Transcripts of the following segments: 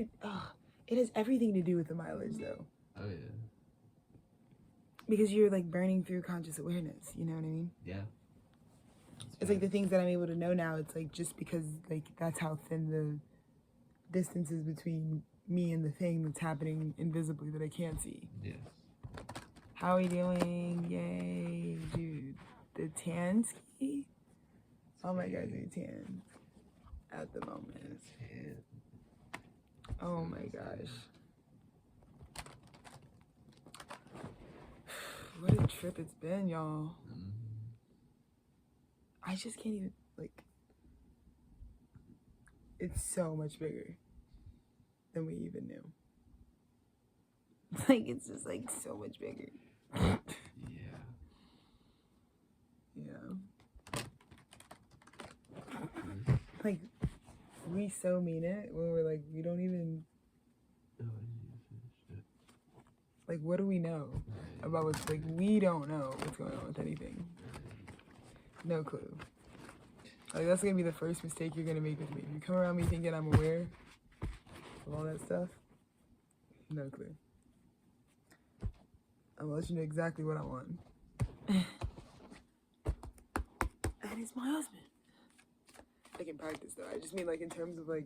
dude, it has everything to do with the mileage, though. Oh, yeah. Because you're, like, burning through conscious awareness, you know what I mean? Yeah. It's like the things that I'm able to know now, it's like just because, like, that's how thin the distance is between me and the thing that's happening invisibly that I can't see. Yes. How are you doing? Yay, dude. The tan ski? Oh my god, the tan at the moment. Oh my gosh. What a trip it's been, y'all. I just can't even, like, it's so much bigger than we even knew. Like, it's just, like, so much bigger. Yeah. Yeah. Like, we so mean it when we're like, we don't even, like, what do we know about what's, like, we don't know what's going on with anything. No clue. Like, that's gonna be the first mistake you're gonna make with me. If you come around me thinking I'm aware of all that stuff, no clue. I'm gonna let you know exactly what I want. And it's my husband. I can practice though. I just mean like in terms of like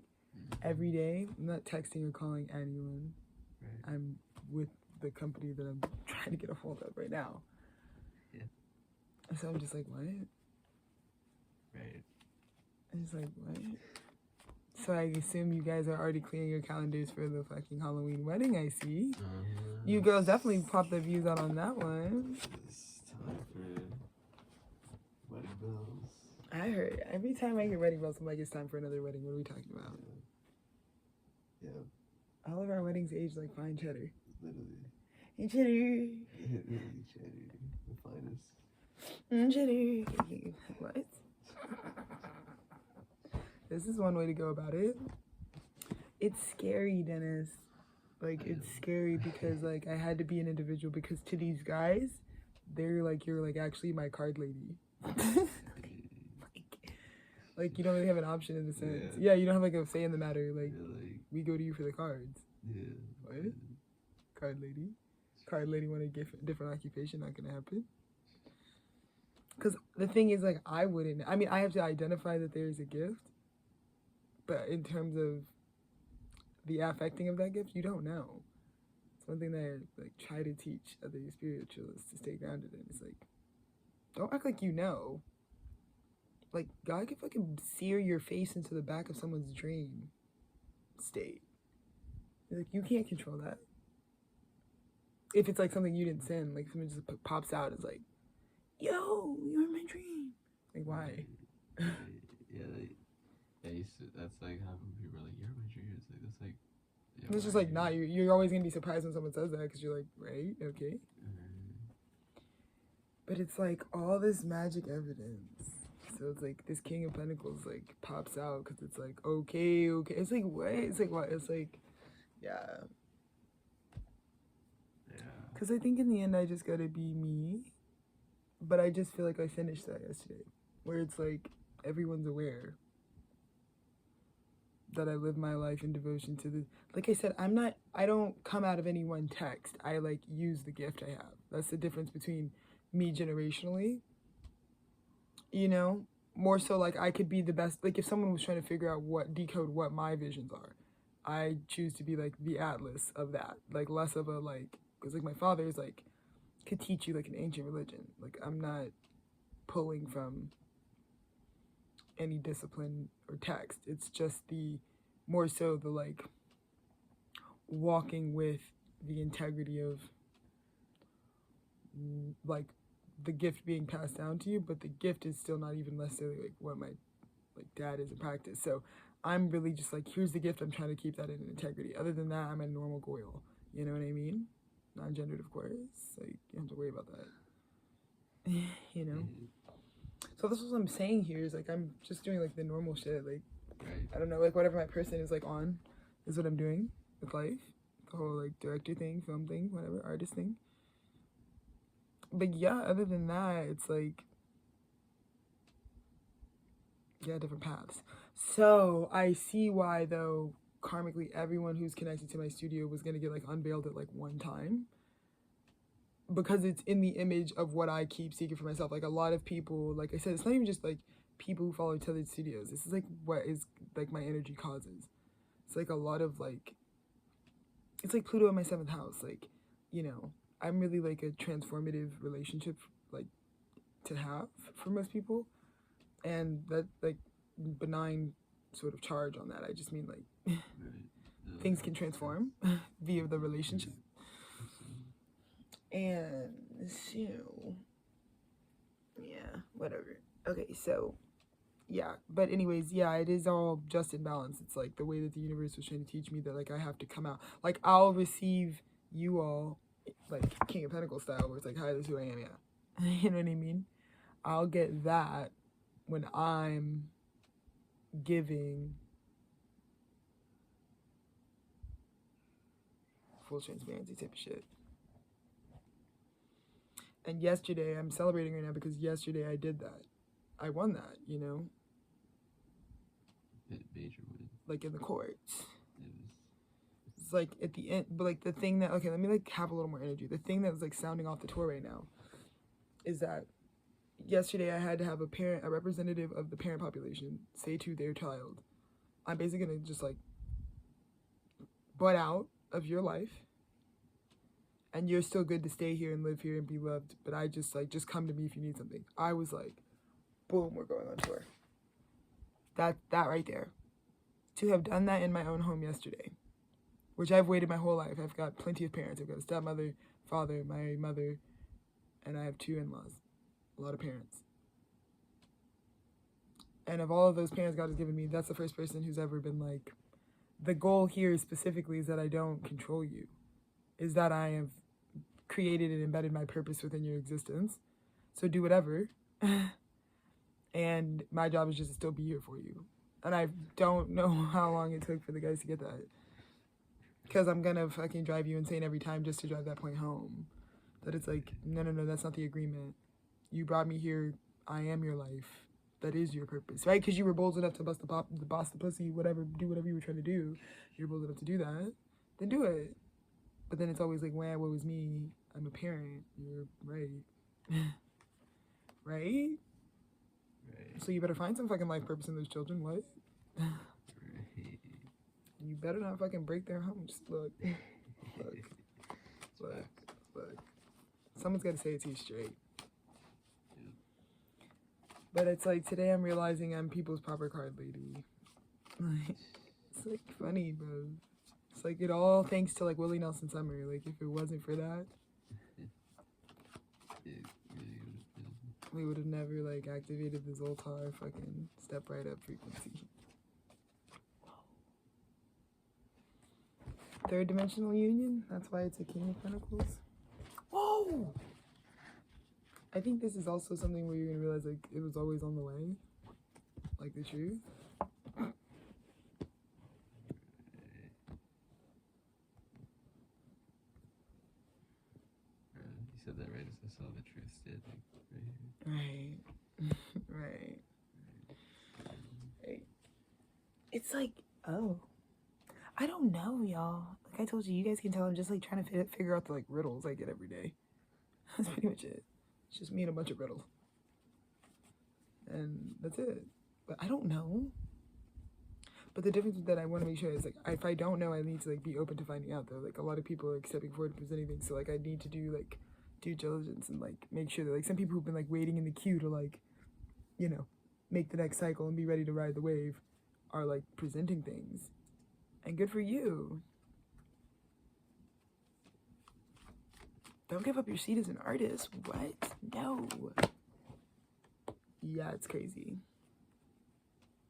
every day, I'm not texting or calling anyone. Right. I'm with the company that I'm trying to get a hold of right now. Yeah. So I'm just like, what? Right. I'm just like, what? So I assume you guys are already clearing your calendars for the fucking Halloween wedding, I see. You girls definitely popped the views out on that one. It's time for wedding bells. I heard. Every time I hear wedding bells, I'm like, it's time for another wedding. What are we talking about? Yeah. All of our weddings age like fine cheddar. Literally. And cheddar. Literally cheddar. The finest. Cheddar. What? This is one way to go about it. It's scary, Dennis. Like, it's scary because, like, I had to be an individual because to these guys, they're like, you're, like, actually my card lady. like, you don't really have an option in the sense. Yeah, you don't have, like, a say in the matter. Like, we go to you for the cards. Yeah. What? Card lady? Card lady want a different occupation, not gonna happen. Because the thing is, like, I have to identify that there's a gift. But in terms of the affecting of that gift, you don't know. It's one thing that I like try to teach other spiritualists to stay grounded in. It's like, don't act like you know. Like, God can fucking sear your face into the back of someone's dream state. Like, you can't control that. If it's like something you didn't send, like someone just pops out as like, yo, you're in my dream. Like, why? That's like how people are like, you're my dream. It's like, that's like, yeah, it's just like, nah, you're always gonna be surprised when someone says that because you're like, right, okay. But it's like all this magic evidence. So it's like this King of Pentacles like pops out because it's like, okay. It's like, what? It's like, what? It's like, yeah. Because I think in the end, I just gotta be me. But I just feel like I finished that yesterday. Where it's like, everyone's aware that I live my life in devotion to the, like I said, I don't come out of any one text. I like use the gift I have. That's the difference between me generationally, you know, more so like I could be the best, like if someone was trying to figure out decode what my visions are, I choose to be like the atlas of that, like less of a like, because like my father is like, could teach you like an ancient religion. Like I'm not pulling from any discipline or text. It's just the more so the like walking with the integrity of like the gift being passed down to you, but the gift is still not even necessarily like what my like dad is in practice. So I'm really just like, here's the gift, I'm trying to keep that in integrity. Other than that, I'm a normal goyle. You know what I mean? Non-gendered, of course. Like you don't have to worry about that. You know? So this is what I'm saying here is like I'm just doing like the normal shit. Like I don't know, like whatever my person is like on is what I'm doing with life. The whole like director thing, film thing, whatever, artist thing. But yeah, other than that, it's like, yeah, different paths. So I see why though karmically everyone who's connected to my studio was gonna get like unveiled at like one time, because it's in the image of what I keep seeking for myself. Like a lot of people, like I said, it's not even just like people who follow Tethered Studios. This is like what is like my energy causes. It's like a lot of like, it's like Pluto in my 7th house. Like, you know, I'm really like a transformative relationship like to have for most people, and that like benign sort of charge on that. I just mean like things can transform via the relationship. And so, yeah, whatever. Okay, so, yeah. But anyways, yeah, it is all just in balance. It's like the way that the universe was trying to teach me that, like, I have to come out. Like, I'll receive you all, like, King of Pentacles style, where it's like, hi, this is who I am, yeah. You know what I mean? I'll get that when I'm giving full transparency type of shit. And yesterday, I'm celebrating right now because yesterday I did that. I won that, you know? Major win. Like in the courts. It was. It's like at the end, but like the thing that, okay, let me like have a little more energy. The thing that's like sounding off the tour right now is that yesterday I had to have a representative of the parent population say to their child, I'm basically gonna just like butt out of your life, and you're still good to stay here and live here and be loved, but I just like, just come to me if you need something. I was like, boom, we're going on tour. That right there. To have done that in my own home yesterday, which I've waited my whole life. I've got plenty of parents. I've got a stepmother, father, my mother, and I have 2 in-laws. A lot of parents. And of all of those parents God has given me, that's the first person who's ever been like, the goal here specifically is that I don't control you. Is that I have created and embedded my purpose within your existence. So do whatever. And my job is just to still be here for you. And I don't know how long it took for the guys to get that. Because I'm gonna fucking drive you insane every time just to drive that point home. That it's like, no, that's not the agreement. You brought me here. I am your life. That is your purpose, right? Because you were bold enough to boss the pussy, whatever, do whatever you were trying to do. You're bold enough to do that. Then do it. But then it's always like, wow, what was me? I'm a parent. You're right. Right? Right. So you better find some fucking life purpose in those children. What? Right. You better not fucking break their homes. Look. Look. Someone's got to say it to you straight. Yeah. But it's like, today I'm realizing I'm people's proper card lady. It's like funny, bro. It's like it all thanks to like Willie Nelson Summer. Like if it wasn't for that, we would have never like activated the Zoltar fucking step right up frequency. Third dimensional union. That's why it's a King of Pentacles. Whoa! I think this is also something where you're gonna realize like it was always on the way, like the truth. You said that right as I saw the truth standing right here. Right. It's like, oh, I don't know, y'all. Like I told you, you guys can tell I'm just like trying to figure out the like riddles I get every day. That's pretty much it. It's just me and a bunch of riddles. And that's it. But I don't know. But the difference that I want to make sure is like, if I don't know, I need to like be open to finding out though. Like a lot of people are stepping forward and presenting things. So like I need to do like due diligence and like make sure that like some people who've been like waiting in the queue to like, you know, make the next cycle and be ready to ride the wave are like presenting things. And good for you. Don't give up your seat as an artist. What? No. Yeah, it's crazy.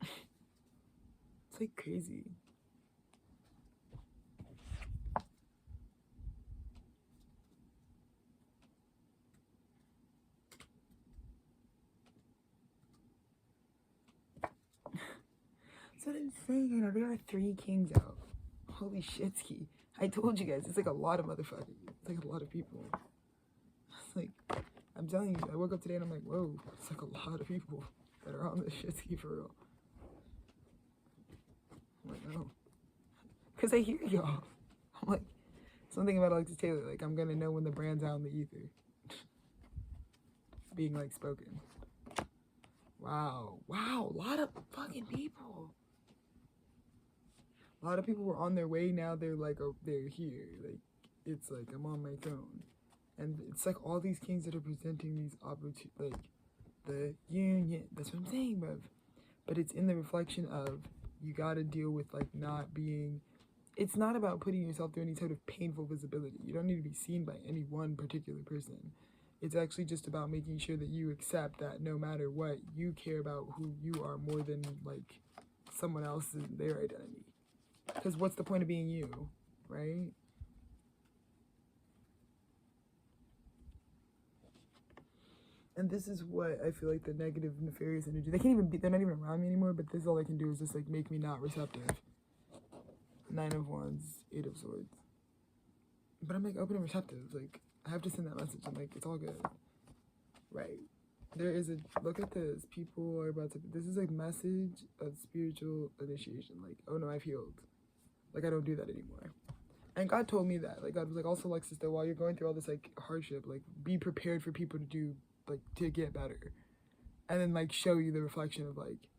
It's like crazy. That's what I'm saying. You know, there are 3 kings out. Holy shitski. I told you guys, it's like a lot of motherfuckers. It's like a lot of people. It's like, I'm telling you, I woke up today and I'm like, whoa, it's like a lot of people that are on this shitski for real. I'm like, no. Because I hear y'all. I'm like, something about Alexis Taylor, like, I'm gonna know when the brand's out in the ether. Being, like, spoken. Wow. Wow, a lot of fucking people. A lot of people were on their way, now they're, like, oh, they're here. Like, it's like, I'm on my throne. And it's, like, all these kings that are presenting these opportunities, like, the union. That's what I'm saying, bruv. But it's in the reflection of, you gotta deal with, like, not being... It's not about putting yourself through any sort of painful visibility. You don't need to be seen by any one particular person. It's actually just about making sure that you accept that no matter what, you care about who you are more than, like, someone else's, their identity. Because what's the point of being you, right? And this is what I feel like the negative, nefarious energy, they can't even be, they're not even around me anymore, but this all they can do is just, like, make me not receptive. 9 of Wands, 8 of Swords. But I'm, like, open and receptive. Like, I have to send that message. I'm like, it's all good. Right. There is a, look at this. People are about to, this is, like, message of spiritual initiation. Like, oh no, I've healed. Like, I don't do that anymore. And God told me that. Like, God was like, also, Alexis, that while you're going through all this, like, hardship, like, be prepared for people to do, like, to get better. And then, like, show you the reflection of, like,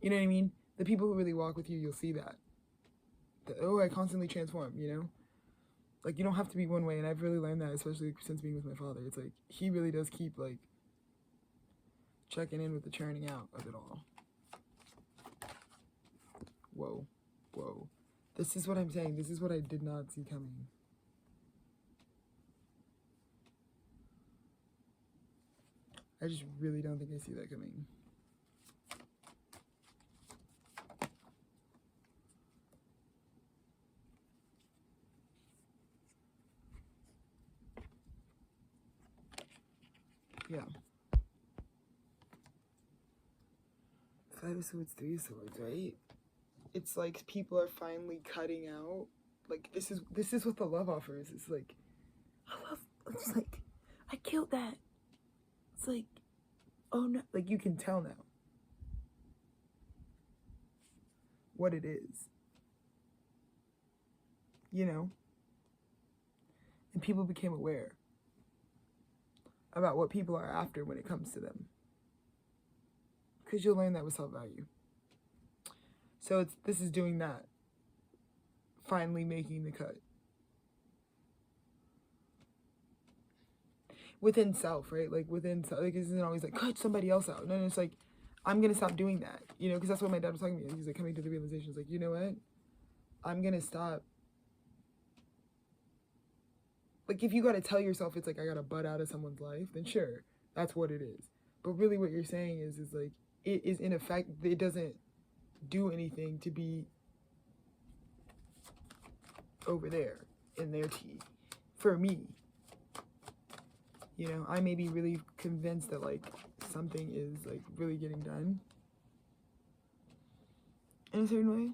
you know what I mean? The people who really walk with you, you'll see that. Oh, I constantly transform, you know? Like, you don't have to be one way, and I've really learned that, especially since being with my father. It's like, he really does keep, like, checking in with the churning out of it all. Whoa. Whoa. This is what I'm saying. This is what I did not see coming. I just really don't think I see that coming. Yeah. 5 of Swords, 3 of Swords, right? It's like people are finally cutting out. Like, this is what the love offer is. It's like, it's like, I killed that. It's like, oh no, like, you can tell now what it is, you know? And people became aware about what people are after when it comes to them. Because you'll learn that with self-value. So this is doing that. Finally making the cut. Within self, right? Like, within self. Like, it isn't always like, cut somebody else out. No, it's like, I'm going to stop doing that. You know, because that's what my dad was talking to me. He's like, coming to the realization. He's like, you know what? I'm going to stop. Like, if you got to tell yourself it's like, I got to butt out of someone's life, then sure, that's what it is. But really what you're saying is like, it is in effect, it doesn't do anything to be over there in their tea. For me. You know, I may be really convinced that, like, something is, like, really getting done in a certain way.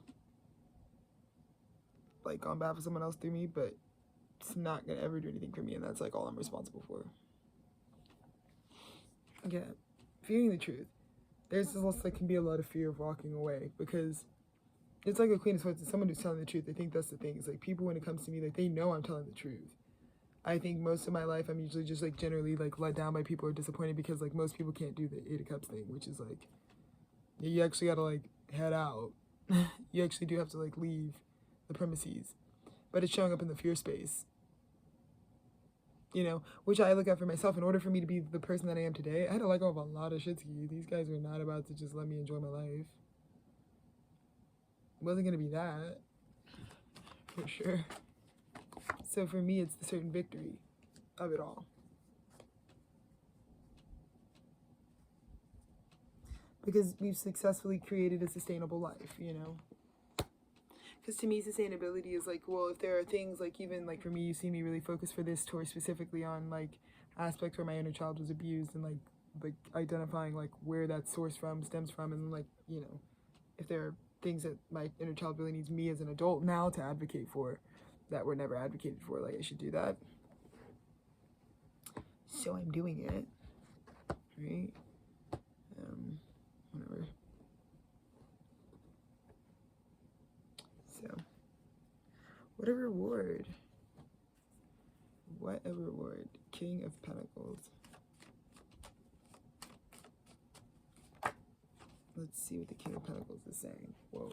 Like, on behalf of someone else through me, but it's not gonna ever do anything for me, and that's, like, all I'm responsible for. Yeah. Fearing the truth. There's also, like, can be a lot of fear of walking away, because it's like a Queen of Swords, it's someone who's telling the truth. I think that's the thing. It's like, people, when it comes to me, like, they know I'm telling the truth. I think most of my life, I'm usually just, like, generally, like, let down by people or disappointed because, like, most people can't do the 8 of Cups thing, which is, like, you actually gotta, like, head out. You actually do have to, like, leave the premises. But it's showing up in the fear space. You know, which I look at for myself. In order for me to be the person that I am today, I had to let go of a lot of shit to you. These guys were not about to just let me enjoy my life. It wasn't gonna be that. For sure. So for me, it's the certain victory of it all. Because we've successfully created a sustainable life, you know? Because to me, sustainability is like, well, if there are things, like, even, like, for me, you see me really focus for this tour specifically on, like, aspects where my inner child was abused and, like identifying, like, where that stems from, and, like, you know, if there are things that my inner child really needs me as an adult now to advocate for that were never advocated for, like, I should do that. So I'm doing it, right? Whatever. So, What a reward. What a reward. King of Pentacles. Let's see what the King of Pentacles is saying. Whoa.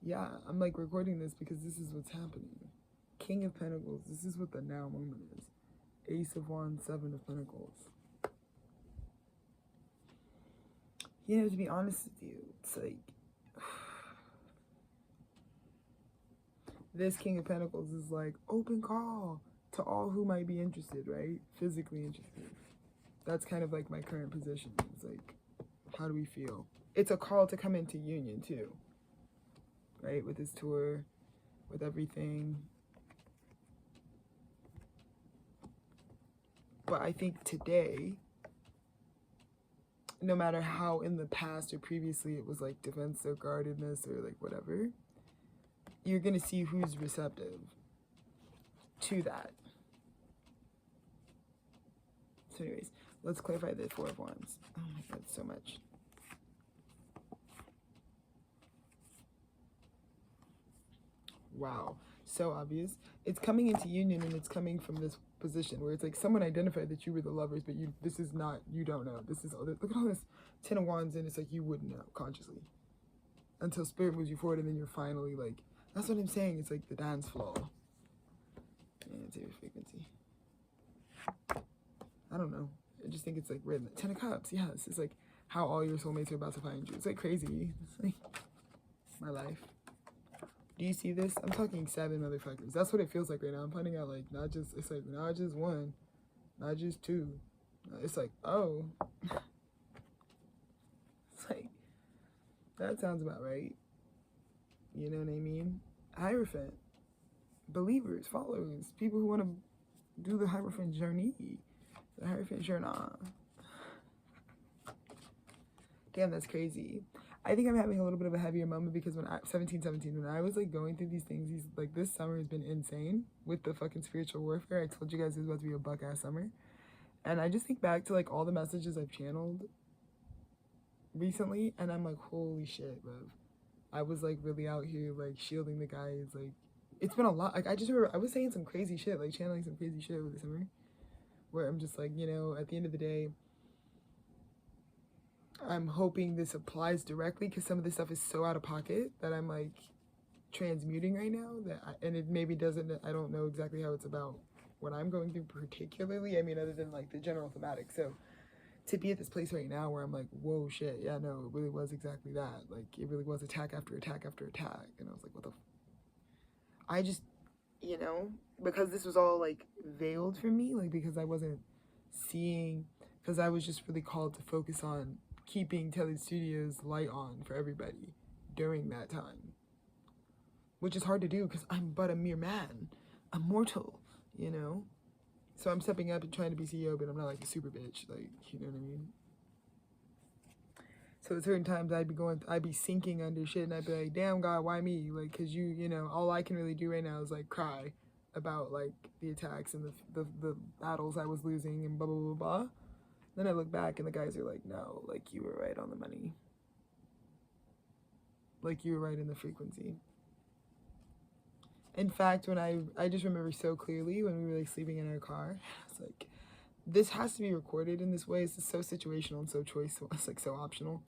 Yeah, I'm like recording this because this is what's happening. King of Pentacles. This is what the now moment is. Ace of Wands, Seven of Pentacles. You know, to be honest with you, it's like this King of Pentacles is like open call to all who might be interested, right? Physically interested. That's kind of like my current position. It's like, how do we feel? It's a call to come into union too, right? With this tour, with everything. But I think today, no matter how in the past or previously it was like defense or guardedness or like whatever, you're going to see who's receptive to that. So anyways, let's clarify the Four of Wands. Oh my God, so much. Wow, so obvious. It's coming into union, and it's coming from this position where it's like someone identified that you were the lovers, but this is not, you don't know. This is, look at all this Ten of Wands, and it's like you wouldn't know consciously until Spirit moves you forward, and then you're finally like, that's what I'm saying. It's like the dance floor. And it's your frequency. I don't know. I just think it's like written. Ten of Cups, yes. It's like how all your soulmates are about to find you. It's like crazy. It's like my life. Do you see this? I'm talking 7 motherfuckers. That's what it feels like right now. I'm finding out like not just, it's like not just 1, not just 2. It's like, oh. It's like, that sounds about right. You know what I mean? Hierophant. Believers, followers, people who want to do the Hierophant journey. The Hierophant journey. Damn, that's crazy. I think I'm having a little bit of a heavier moment because when I, 17, when I was like going through these things, like this summer has been insane with the fucking spiritual warfare. I told you guys it was about to be a buck-ass summer. And I just think back to like all the messages I've channeled recently, and I'm like, holy shit, bro. I was like really out here like shielding the guys. Like, it's been a lot. Like, I just remember I was saying some crazy shit, like channeling some crazy shit over the summer, where I'm just like, you know, at the end of the day, I'm hoping this applies directly because some of this stuff is so out of pocket that I'm like transmuting right now that and it maybe doesn't, I don't know exactly how it's about what I'm going through particularly. I mean, other than like the general thematic. So to be at this place right now where I'm like, whoa, shit, yeah, no, it really was exactly that. Like, it really was attack after attack after attack. And I was like, what the I just, you know, because this was all like veiled from me, like because I wasn't seeing, because I was just really called to focus on keeping Tethered Studios light on for everybody during that time, which is hard to do because I'm but a mere man, a mortal, you know. So I'm stepping up and trying to be CEO, but I'm not like a super bitch, like, you know what I mean. So at certain times I'd be sinking under shit, and I'd be like, damn God, why me? Like, cause you know, all I can really do right now is like cry about like the attacks and the battles I was losing and blah blah blah blah. Then I look back and the guys are like, no, like you were right on the money. Like you were right in the frequency. In fact, when I just remember so clearly when we were like sleeping in our car, I was like, this has to be recorded in this way. It's just so situational and so choice. So it's like so optional.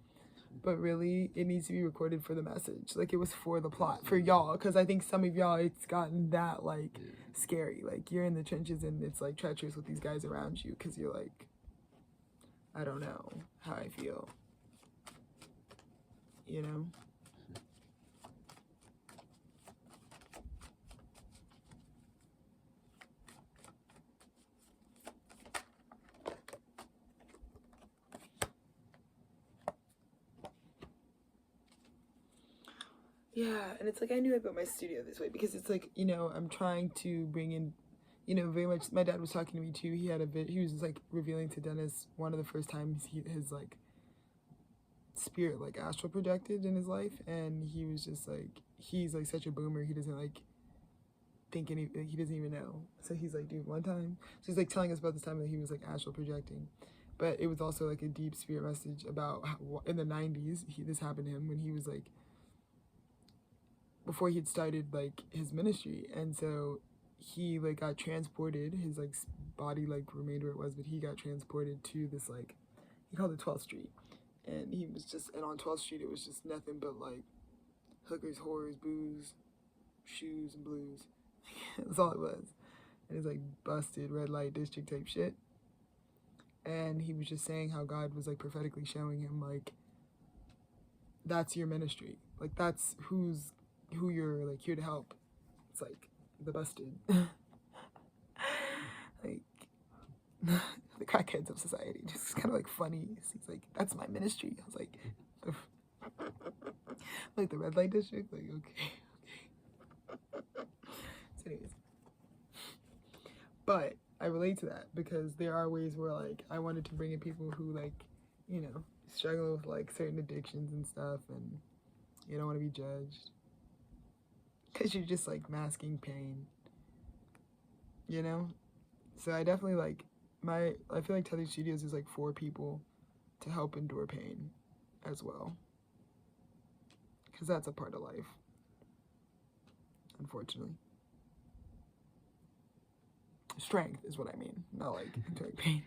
But really, it needs to be recorded for the message. Like, it was for the plot, for y'all. Because I think some of y'all, it's gotten that, like, scary. Like, you're in the trenches and it's, like, treacherous with these guys around you. Because you're like, I don't know how I feel. You know? Yeah, and it's like I knew I built my studio this way because it's like, you know, I'm trying to bring in, you know, very much. My dad was talking to me too. He had he was just like revealing to Dennis one of the first times his like spirit like astral projected in his life, and he was just like, he's like such a boomer. He doesn't like think he doesn't even know. So he's like, dude, one time, so he's like telling us about this time that he was like astral projecting, but it was also like a deep spirit message about how in the 90s this happened to him when he was like before he'd started like his ministry, and so he like got transported. His like body like remained where it was, but he got transported to this like he called it 12th Street, and he was just and on 12th Street it was just nothing but like hookers, whores, booze, shoes, and blues. That's all it was. And it's like busted red light district type shit. And he was just saying how God was like prophetically showing him like that's your ministry. Like that's who you're like here to help. It's like the busted like the crackheads of society. Just kind of like funny. He's like, that's my ministry. I was like like the red light district, like okay. So anyways. But I relate to that because there are ways where like I wanted to bring in people who like, you know, struggle with like certain addictions and stuff, and you don't want to be judged because you're just like masking pain, you know? So I definitely like I feel like Tethered Studios is like for people to help endure pain as well, because that's a part of life, unfortunately. Strength is what I mean, not like enduring pain.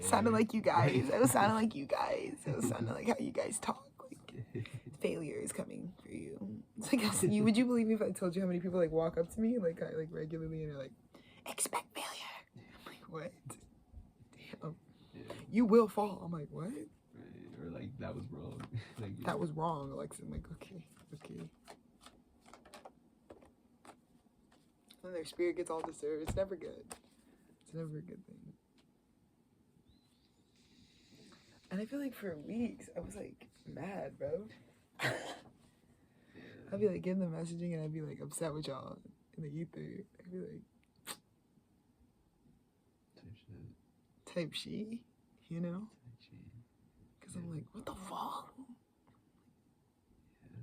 Sounded like you guys. It was sounding like you guys. It was sounding like how you guys talk. Like failure is coming for you. It's like would you believe me if I told you how many people like walk up to me like regularly and they're like, expect failure. I'm like, what? Damn. Yeah. You will fall. I'm like, what? Right. Or like that was wrong. Like, that was wrong, Alexa. I'm like, okay. And their spirit gets all disturbed. It's never good. It's never a good thing. And I feel like for weeks, I was like mad, bro. I'd be like getting the messaging and I'd be like upset with y'all in the ether. I'd be like, type shit, you know? Because I'm like, what the fuck? Yeah.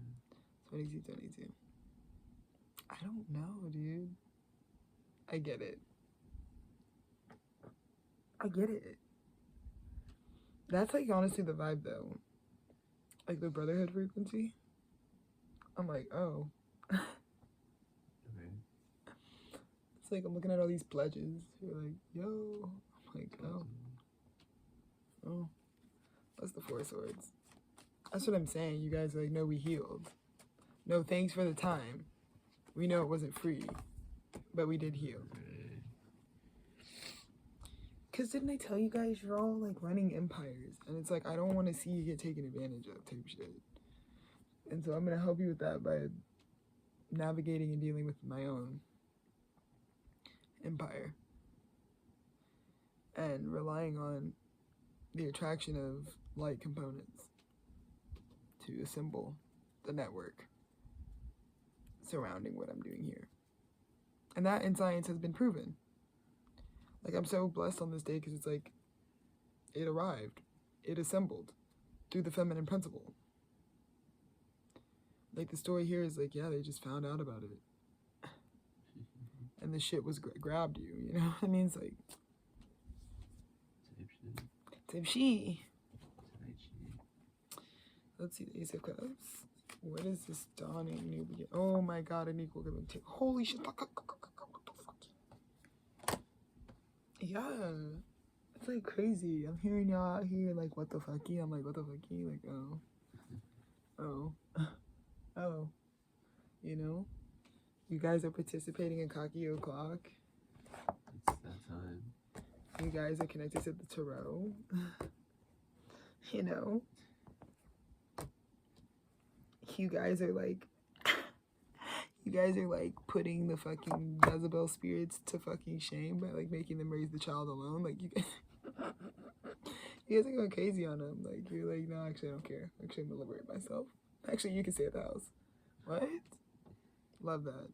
22. I don't know, dude. I get it. That's like honestly the vibe though. Like the brotherhood frequency. I'm like, oh. Okay. It's like I'm looking at all these pledges. You're like, yo. I'm like, oh. That's the Four Swords. That's what I'm saying. You guys are like, no, we healed. No, thanks for the time. We know it wasn't free, but we did heal. Because didn't I tell you guys you're all like running empires? And it's like, I don't want to see you get taken advantage of type shit. And so I'm going to help you with that by navigating and dealing with my own empire. And relying on the attraction of light components to assemble the network surrounding what I'm doing here. And that in science has been proven. Like, I'm so blessed on this day because it's like, it arrived. It assembled through the feminine principle. Like, the story here is like, yeah, they just found out about it. And the shit was grabbed you, you know what I mean? It's like, type she. Let's see the Ace of Cups. What is this dawning new beginning? Oh my god, an equal give and take. Holy shit. What the fuck? Yeah. It's like crazy. I'm hearing y'all out here like, what the fucky? I'm like, what the fucky? Like, oh. You know? You guys are participating in Cocky O'Clock. It's that time. You guys are connected to the tarot. You know? You guys are like putting the fucking Jezebel spirits to fucking shame by like making them raise the child alone. Like you guys are going crazy on them. Like you're like, no, actually I don't care. Actually I'm gonna liberate myself. Actually you can stay at the house. What? Love that.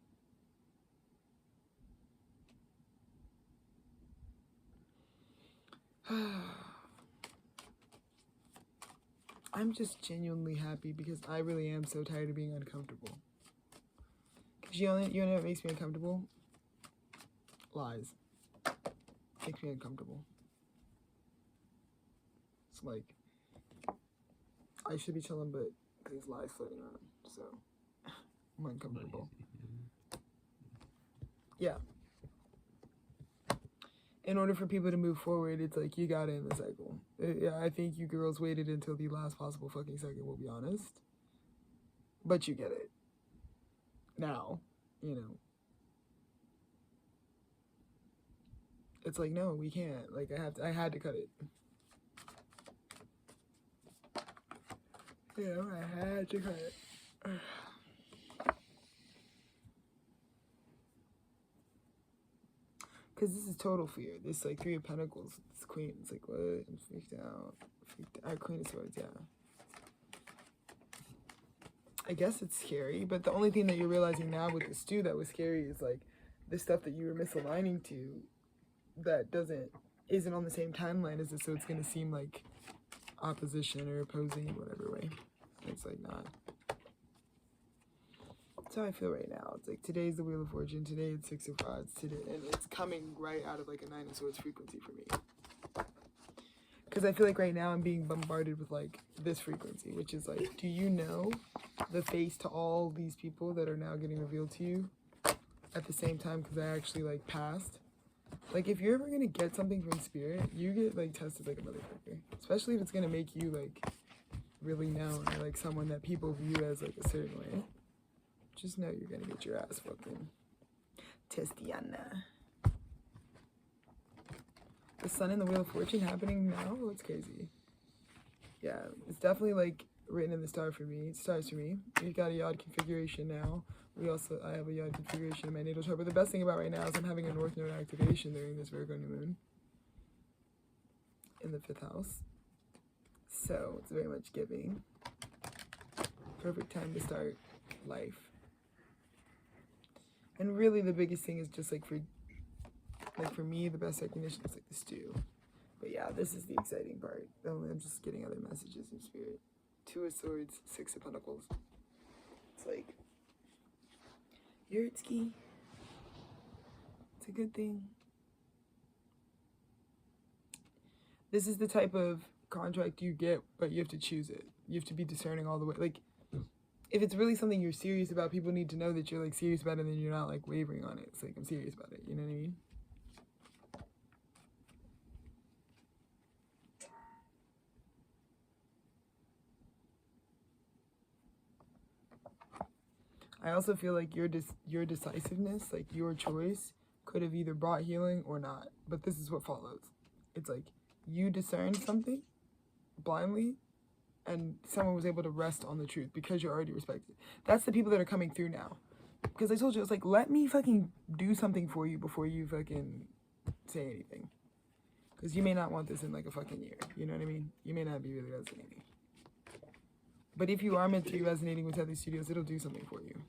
I'm just genuinely happy because I really am so tired of being uncomfortable. Cause you know what makes me uncomfortable? Lies. Makes me uncomfortable. Like, I should be chilling, but there's lies floating around, so I'm uncomfortable. Yeah. In order for people to move forward, it's like you gotta end the cycle. Yeah, I think you girls waited until the last possible fucking second, we'll be honest. But you get it. Now, you know. It's like, no, we can't. Like, I had to cut it. You know, I had to cut it. Because this is total fear. This, like, Three of Pentacles, this Queen. It's like, what? I'm freaked out. Queen of Swords, yeah. I guess it's scary, but the only thing that you're realizing now with the stew that was scary is, like, the stuff that you were misaligning to that isn't on the same timeline as it, so it's going to seem like opposition or opposing in whatever way. It's, like, not. That's how I feel right now. It's like today's the Wheel of Fortune, today it's Six of Rods, today, and it's coming right out of like a Nine of Swords frequency for me. Because I feel like right now I'm being bombarded with like this frequency, which is like, do you know the face to all these people that are now getting revealed to you at the same time? Because I actually like passed. Like if you're ever going to get something from spirit, you get like tested like a motherfucker. Especially if it's going to make you like really known or like someone that people view as like a certain way. Just know you're gonna get your ass fucking Testiana. The Sun and the Wheel of Fortune happening now? That's crazy. Yeah, it's definitely like written in the stars for me. We got a Yod configuration now. I have a Yod configuration in my natal chart. But the best thing about right now is I'm having a North Node activation during this Virgo new moon in the 5th house. So it's very much giving. Perfect time to start life. And really the biggest thing is just like for me, the best recognition is like the stew. But yeah, this is the exciting part. I'm just getting other messages in spirit. 2 of Swords, 6 of Pentacles. It's like, Yurtsky. It's a good thing. This is the type of contract you get, but you have to choose it. You have to be discerning all the way. Like, if it's really something you're serious about, people need to know that you're like serious about it and then you're not like wavering on it. It's like, I'm serious about it. You know what I mean? I also feel like your decisiveness, like your choice, could have either brought healing or not. But this is what follows. It's like you discerned something blindly and someone was able to rest on the truth because you're already respected. That's the people that are coming through now. Because I told you, it's like, let me fucking do something for you before you fucking say anything. Because you may not want this in like a fucking year. You know what I mean? You may not be really resonating. But if you are meant to be resonating with Tethered Studios, it'll do something for you.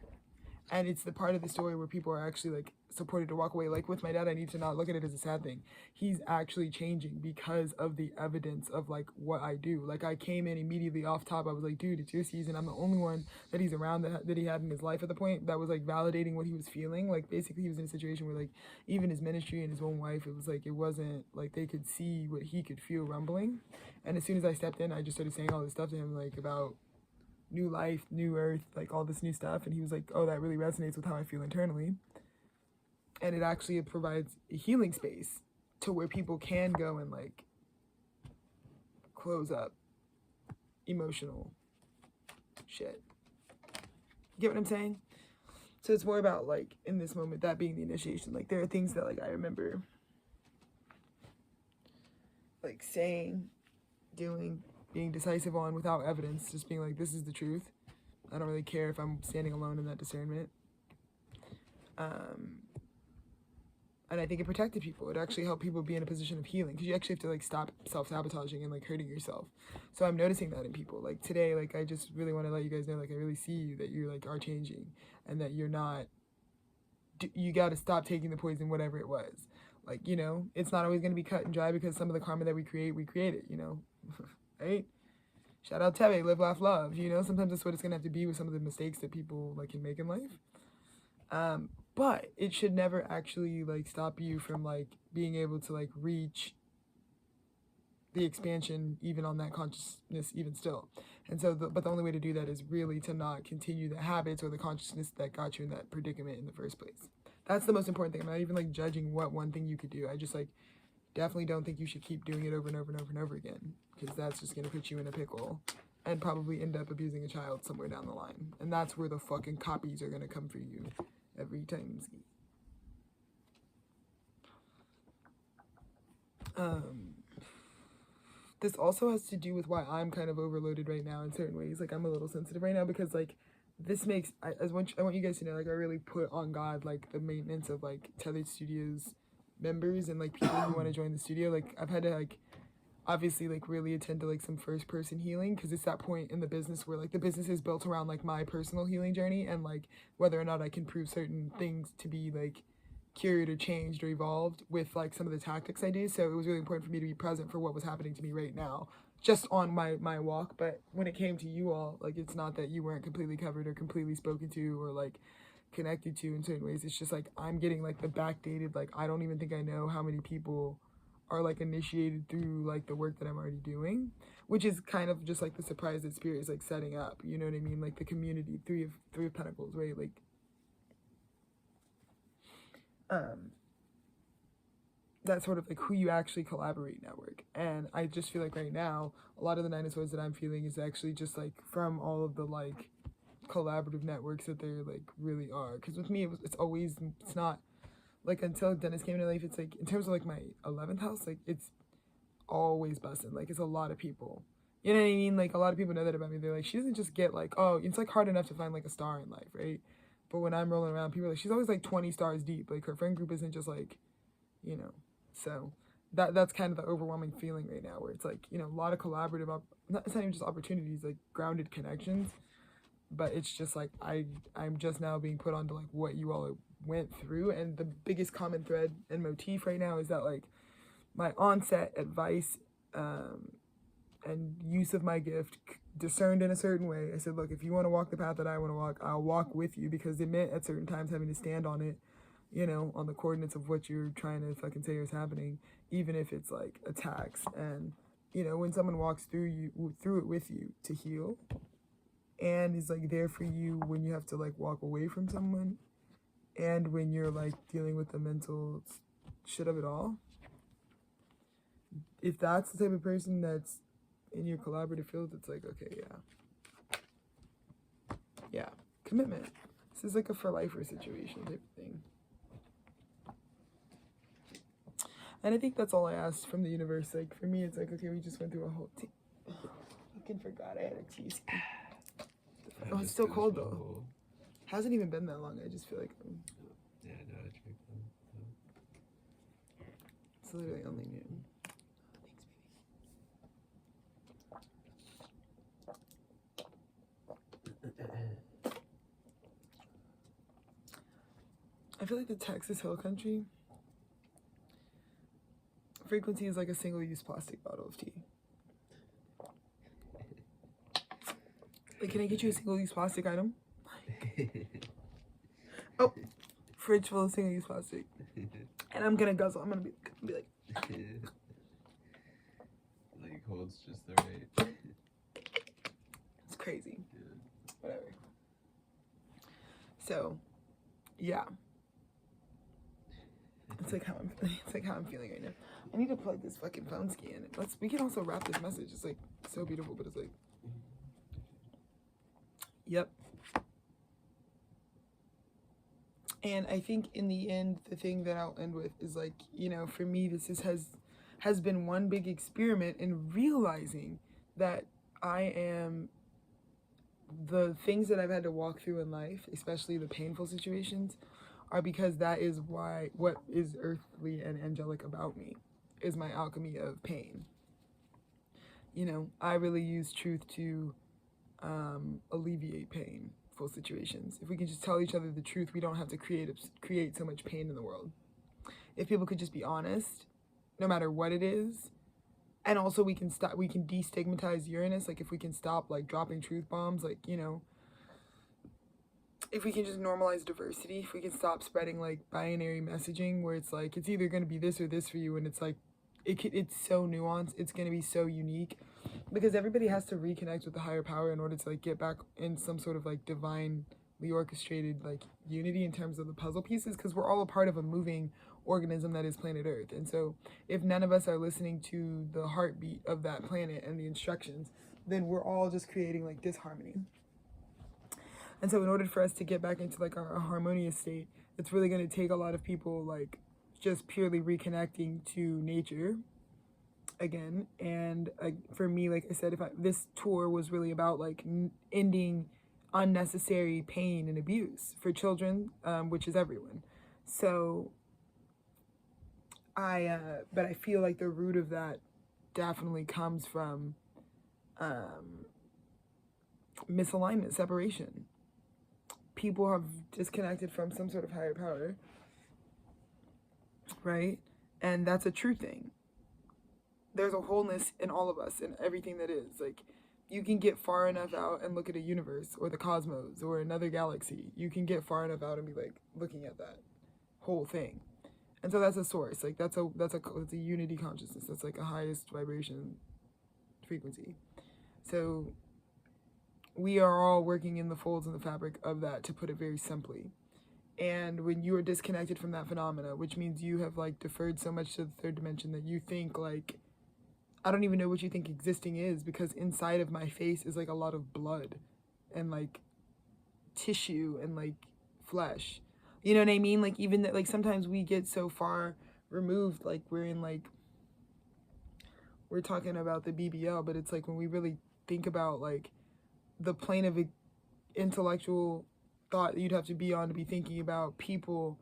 And it's the part of the story where people are actually like supported to walk away. Like with my dad, I need to not look at it as a sad thing. He's actually changing because of the evidence of like what I do. Like I came in immediately off top. I was like, dude, it's your season. I'm the only one that he's around that he had in his life at the point that was like validating what he was feeling. Like basically he was in a situation where like even his ministry and his own wife, it was like, it wasn't like they could see what he could feel rumbling. And as soon as I stepped in, I just started saying all this stuff to him like about new life, new earth, like all this new stuff. And he was like, oh, that really resonates with how I feel internally. And it actually provides a healing space to where people can go and like close up emotional shit. You get what I'm saying? So it's more about like in this moment, that being the initiation. Like there are things that like I remember like saying, doing, being decisive on without evidence, just being like, this is the truth. I don't really care if I'm standing alone in that discernment. And I think it protected people. It actually helped people be in a position of healing because you actually have to like stop self-sabotaging and like hurting yourself. So I'm noticing that in people. Like today, like I just really want to let you guys know, like I really see you, that you like are changing and that you're not, you got to stop taking the poison, whatever it was. Like, you know, it's not always going to be cut and dry because some of the karma that we create it, you know. Right? Shout out Tebe, live, laugh, love. You know, sometimes that's what it's gonna have to be with some of the mistakes that people like can make in life. But it should never actually like stop you from like being able to like reach the expansion even on that consciousness even still. And so, but the only way to do that is really to not continue the habits or the consciousness that got you in that predicament in the first place. That's the most important thing. I'm not even like judging what one thing you could do. I just like definitely don't think you should keep doing it over and over and over and over again, because that's just going to put you in a pickle and probably end up abusing a child somewhere down the line. And that's where the fucking copies are going to come for you every time. This also has to do with why I'm kind of overloaded right now in certain ways. Like, I'm a little sensitive right now because, like, this makes, I want you guys to know, like, I really put on God, like, the maintenance of, like, Tethered Studios members and, like, people who want to join the studio. Like, I've had to, like, obviously, like, really attend to, like, some first-person healing, because it's that point in the business where, like, the business is built around, like, my personal healing journey and, like, whether or not I can prove certain things to be, like, cured or changed or evolved with like some of the tactics I do. So it was really important for me to be present for what was happening to me right now, just on my walk. But when it came to you all, like, it's not that you weren't completely covered or completely spoken to or like connected to in certain ways. It's just like I'm getting like the backdated, like, I don't even think I know how many people are like initiated through like the work that I'm already doing, which is kind of just like the surprise that Spirit is like setting up, you know what I mean? Like the community, three of Pentacles, right? Like that sort of like who you actually collaborate network. And I just feel like right now a lot of the Nine of Swords that I'm feeling is actually just like from all of the like collaborative networks that there like really are. Because with me it's not like until Dennis came into life, it's like in terms of like my 11th house, like it's always busting. Like it's a lot of people, you know what I mean? Like a lot of people know that about me. They're like, she doesn't just get like, oh, it's like hard enough to find like a star in life, right? But when I'm rolling around, people are like, she's always like 20 stars deep. Like her friend group isn't just like, you know. So that's kind of the overwhelming feeling right now, where it's like, you know, a lot of collaborative, it's not even just opportunities, like grounded connections, but it's just like I'm just now being put onto like what you all went through. And the biggest common thread and motif right now is that like my onset advice and use of my gift discerned in a certain way. I said, look, if you want to walk the path that I want to walk, I'll walk with you, because it meant at certain times having to stand on it, you know, on the coordinates of what you're trying to fucking say is happening, even if it's like attacks. And, you know, when someone walks through it with you to heal and is like there for you when you have to like walk away from someone and when you're like dealing with the mental shit of it all, if that's the type of person that's in your collaborative field, it's like, okay, yeah, commitment. This is like a for lifer situation type of thing. And I think that's all I asked from the universe. Like for me, it's like, okay, we just went through a whole fucking forgot I had a teaspoon. Oh, it's still cold though. Hasn't even been that long. I just feel like yeah, no, I drink them. It's literally only noon. I feel like the Texas Hill Country frequency is like a single-use plastic bottle of tea. Like, can I get you a single-use plastic item? Oh, fridge full of single-use plastic. And I'm gonna guzzle. I'm gonna be like. Like holds just the right. It's crazy. Yeah. Whatever. So, yeah. It's like how I'm feeling right now. I need to plug this fucking phone ski in. We can also wrap this message. It's like so beautiful, but it's like, yep. And I think in the end, the thing that I'll end with is like, you know, for me, this has been one big experiment in realizing that I am the things that I've had to walk through in life, especially the painful situations, are because that is why what is earthly and angelic about me is my alchemy of pain. You know, I really use truth to alleviate painful situations. If we can just tell each other the truth, we don't have to create so much pain in the world. If people could just be honest, no matter what it is, and also we can destigmatize Uranus. Like if we can stop like dropping truth bombs, like, you know, if we can just normalize diversity, if we can stop spreading like binary messaging where it's like it's either going to be this or this for you, and it's like it's so nuanced. It's going to be so unique because everybody has to reconnect with the higher power in order to like get back in some sort of like divinely orchestrated like unity in terms of the puzzle pieces, because we're all a part of a moving organism that is planet Earth. And so if none of us are listening to the heartbeat of that planet and the instructions, then we're all just creating like disharmony. And so in order for us to get back into like our harmonious state, it's really going to take a lot of people like just purely reconnecting to nature again. And for me, like I said, this tour was really about like ending unnecessary pain and abuse for children, which is everyone. So but I feel like the root of that definitely comes from misalignment, separation. People have disconnected from some sort of higher power, right? And that's a true thing. There's a wholeness in all of us and everything that is. Like, you can get far enough out and look at a universe or the cosmos or another galaxy. You can get far enough out and be like looking at that whole thing. And so that's a source. Like that's a unity consciousness. That's like a highest vibration frequency. So we are all working in the folds and the fabric of that, to put it very simply. And when you are disconnected from that phenomena, which means you have like deferred so much to the third dimension that you think like, I don't even know what you think existing is, because inside of my face is like a lot of blood and like tissue and like flesh. You know what I mean? Like even that, like sometimes we get so far removed, like we're talking about the BBL, but it's like when we really think about like the plane of intellectual thought you'd have to be on to be thinking about people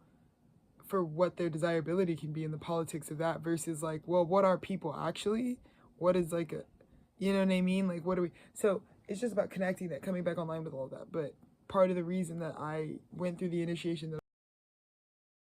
for what their desirability can be in the politics of that, versus like, well, what are people actually? What is like you know what I mean? Like, what are we? So it's just about connecting that, coming back online with all of that. But part of the reason that I went through the initiation that